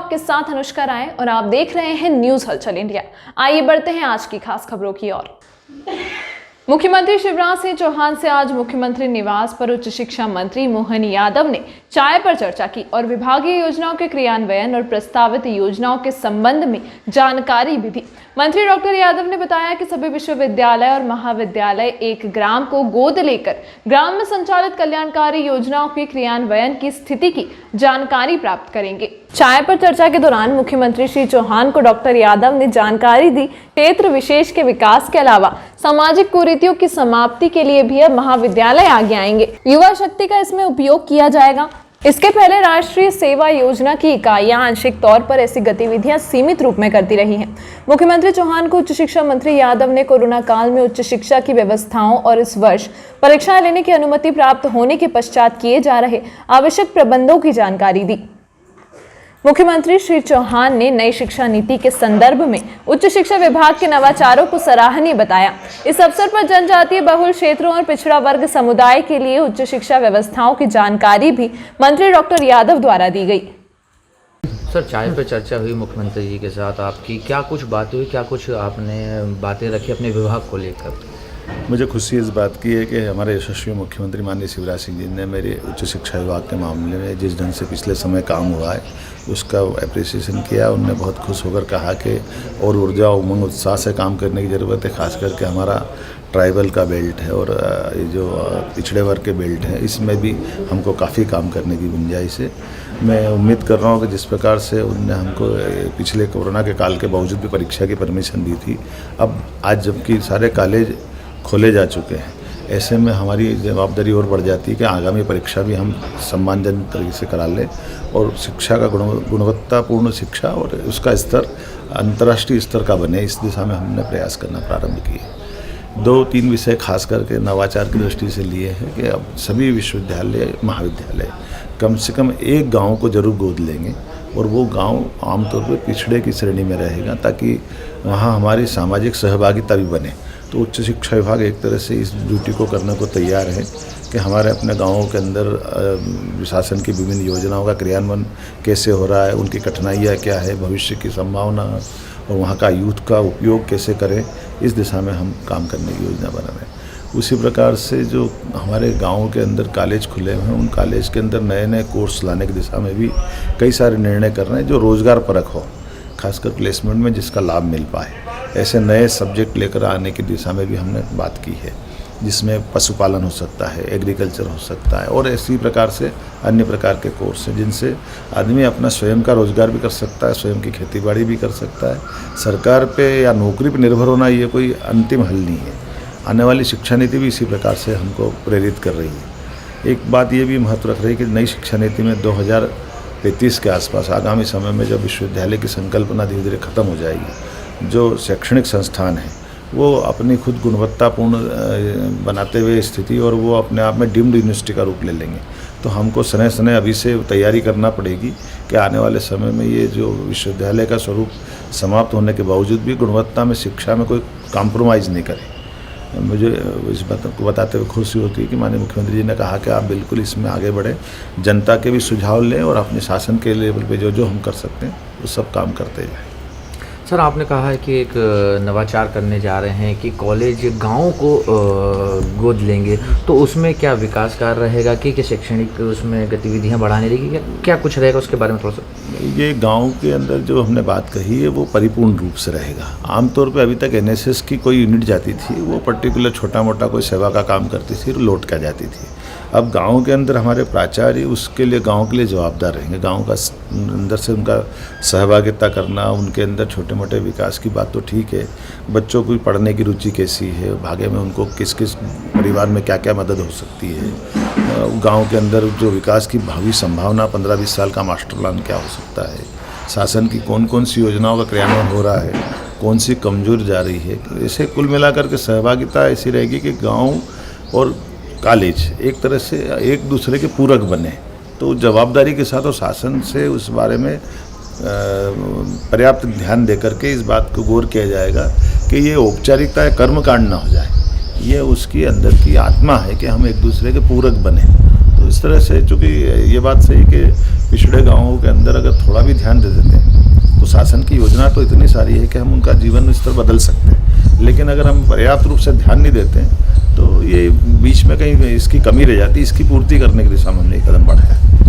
आपके साथ अनुष्का राय और आप देख रहे हैं न्यूज हलचल इंडिया। आइए बढ़ते हैं आज की खास खबरों की ओर। मुख्यमंत्री शिवराज सिंह चौहान से आज मुख्यमंत्री निवास पर उच्च शिक्षा मंत्री मोहन यादव ने चाय पर चर्चा की और विभागीय योजनाओं के क्रियान्वयन और प्रस्तावित योजनाओं के संबंध में जानकारी भी दी। मंत्री डॉक्टर यादव ने बताया कि सभी विश्वविद्यालय और महाविद्यालय एक ग्राम को गोद लेकर ग्राम में संचालित कल्याणकारी योजनाओं के क्रियान्वयन की स्थिति की जानकारी प्राप्त करेंगे। चाय पर चर्चा के दौरान मुख्यमंत्री श्री चौहान को डॉक्टर यादव ने जानकारी दी क्षेत्र विशेष के विकास के अलावा सामाजिक कुरीतियों की समाप्ति के लिए भी अब महाविद्यालय आगे आएंगे। युवा शक्ति का इसमें उपयोग किया जाएगा। इसके पहले राष्ट्रीय सेवा योजना की इकाइयां आंशिक तौर पर ऐसी गतिविधियां सीमित रूप में करती रही हैं। मुख्यमंत्री चौहान को उच्च शिक्षा मंत्री यादव ने कोरोना काल में उच्च शिक्षा की व्यवस्थाओं और इस वर्ष परीक्षाएं लेने की अनुमति प्राप्त होने के पश्चात किए जा रहे आवश्यक प्रबंधों की जानकारी दी। मुख्यमंत्री श्री चौहान ने नई शिक्षा नीति के संदर्भ में उच्च शिक्षा विभाग के नवाचारों को सराहनीय बताया। इस अवसर पर जनजातीय बहुल क्षेत्रों और पिछड़ा वर्ग समुदाय के लिए उच्च शिक्षा व्यवस्थाओं की जानकारी भी मंत्री डॉक्टर यादव द्वारा दी गई। सर, चाय पे चर्चा हुई मुख्यमंत्री जी के साथ, आपकी क्या कुछ बातें हुई, क्या कुछ आपने बातें रखी अपने विभाग को लेकर? मुझे खुशी इस बात की है कि हमारे यशस्वी मुख्यमंत्री माननीय शिवराज सिंह जी ने मेरे उच्च शिक्षा विभाग के मामले में जिस ढंग से पिछले समय काम हुआ है उसका अप्रिसिएशन किया। उनने बहुत खुश होकर कहा कि और ऊर्जा उमंग उत्साह से काम करने की ज़रूरत है। खास करके हमारा ट्राइबल का बेल्ट है और ये जो पिछड़े वर्ग के बेल्ट है इसमें भी हमको काफ़ी काम करने की गुंजाइश है। मैं उम्मीद कर रहा हूँ कि जिस प्रकार से उनने हमको पिछले कोरोना के काल के बावजूद भी परीक्षा की परमिशन दी थी, अब आज जबकि सारे कॉलेज खोले जा चुके हैं, ऐसे में हमारी जवाबदारी और बढ़ जाती है कि आगामी परीक्षा भी हम सम्मानजनक तरीके से करा लें और शिक्षा का गुणवत्तापूर्ण शिक्षा और उसका स्तर अंतर्राष्ट्रीय स्तर का बने, इस दिशा में हमने प्रयास करना प्रारंभ किए। 2-3 विषय खास करके नवाचार की दृष्टि से लिए हैं कि अब सभी विश्वविद्यालय महाविद्यालय कम से कम एक गाँव को जरूर गोद लेंगे और वो गाँव आमतौर पर पिछड़े की श्रेणी में रहेगा ताकि वहाँ हमारी सामाजिक सहभागिता भी बने। तो उच्च शिक्षा विभाग एक तरह से इस ड्यूटी को करने को तैयार है कि हमारे अपने गाँवों के अंदर शासन की विभिन्न योजनाओं का क्रियान्वयन कैसे हो रहा है, उनकी कठिनाइयाँ क्या है, भविष्य की संभावना और वहाँ का यूथ का उपयोग कैसे करें, इस दिशा में हम काम करने की योजना बना रहे हैं। उसी प्रकार से जो हमारे गाँव के अंदर कॉलेज खुले हुए हैं उन कॉलेज के अंदर नए नए कोर्स लाने की दिशा में भी कई सारे निर्णय कर रहे हैं जो रोज़गार परक हो, खासकर प्लेसमेंट में जिसका लाभ मिल पाए। ऐसे नए सब्जेक्ट लेकर आने की दिशा में भी हमने बात की है, जिसमें पशुपालन हो सकता है, एग्रीकल्चर हो सकता है और इसी प्रकार से अन्य प्रकार के कोर्स हैं जिनसे आदमी अपना स्वयं का रोजगार भी कर सकता है, स्वयं की खेतीबाड़ी भी कर सकता है। सरकार पे या नौकरी पे निर्भर होना ये कोई अंतिम हल नहीं है। आने वाली शिक्षा नीति भी इसी प्रकार से हमको प्रेरित कर रही है। एक बात ये भी महत्व रख रही है कि नई शिक्षा नीति में 2035 के आसपास आगामी समय में जब विश्वविद्यालय की संकल्पना धीरे धीरे खत्म हो जाएगी, जो शैक्षणिक संस्थान है वो अपनी खुद गुणवत्तापूर्ण बनाते हुए स्थिति और वो अपने आप में डीम्ड यूनिवर्सिटी का रूप ले लेंगे। तो हमको सने सने अभी से तैयारी करना पड़ेगी कि आने वाले समय में ये जो विश्वविद्यालय का स्वरूप समाप्त होने के बावजूद भी गुणवत्ता में शिक्षा में कोई कॉम्प्रोमाइज़ नहीं करें। मुझे इस बात को बताते हुए खुशी होती है कि माननीय मुख्यमंत्री जी ने कहा कि आप बिल्कुल इसमें आगे बढ़ें, जनता के भी सुझाव लें और अपने शासन के लेवल पे जो जो हम कर सकते हैं वो सब काम करते जाएं। सर, आपने कहा है कि एक नवाचार करने जा रहे हैं कि कॉलेज गाँव को गोद लेंगे, तो उसमें क्या विकास कार्य रहेगा कि शैक्षणिक उसमें गतिविधियां बढ़ाने रहेगी, क्या कुछ रहेगा उसके बारे में थोड़ा सा? ये गांव के अंदर जो हमने बात कही है वो परिपूर्ण रूप से रहेगा। आमतौर पे अभी तक एनएसएस की कोई यूनिट जाती थी, वो पर्टिकुलर छोटा मोटा कोई सेवा का काम करती थी, लौट कर जाती थी। अब गांव के अंदर हमारे प्राचार्य उसके लिए गांव के लिए जवाबदार रहेंगे। गांव का अंदर से उनका सहभागिता करना, उनके अंदर छोटे मोटे विकास की बात तो ठीक है, बच्चों को पढ़ने की रुचि कैसी है, भाग्य में उनको किस किस परिवार में क्या क्या मदद हो सकती है, गांव के अंदर जो विकास की भावी संभावना 15-20 साल का मास्टर प्लान क्या हो सकता है, शासन की कौन कौन सी योजनाओं का क्रियान्वयन हो रहा है, कौन सी कमजोर जा रही है। ऐसे कुल मिलाकर के सहभागिता ऐसी रहेगी कि गाँव और कॉलेज एक तरह से एक दूसरे के पूरक बने। तो जवाबदारी के साथ और शासन से उस बारे में पर्याप्त ध्यान देकर के इस बात को गौर किया जाएगा कि ये औपचारिकता या कर्मकांड ना हो जाए, ये उसकी अंदर की आत्मा है कि हम एक दूसरे के पूरक बने। तो इस तरह से चूँकि ये बात सही कि पिछड़े गांवों के अंदर अगर थोड़ा भी ध्यान दे देते हैं तो शासन की योजना तो इतनी सारी है कि हम उनका जीवन स्तर बदल सकते हैं, लेकिन अगर हम पर्याप्त रूप से ध्यान नहीं देते हैं तो ये बीच में कहीं इसकी कमी रह जाती है। इसकी पूर्ति करने की दिशा में हमने एक कदम बढ़ाया है।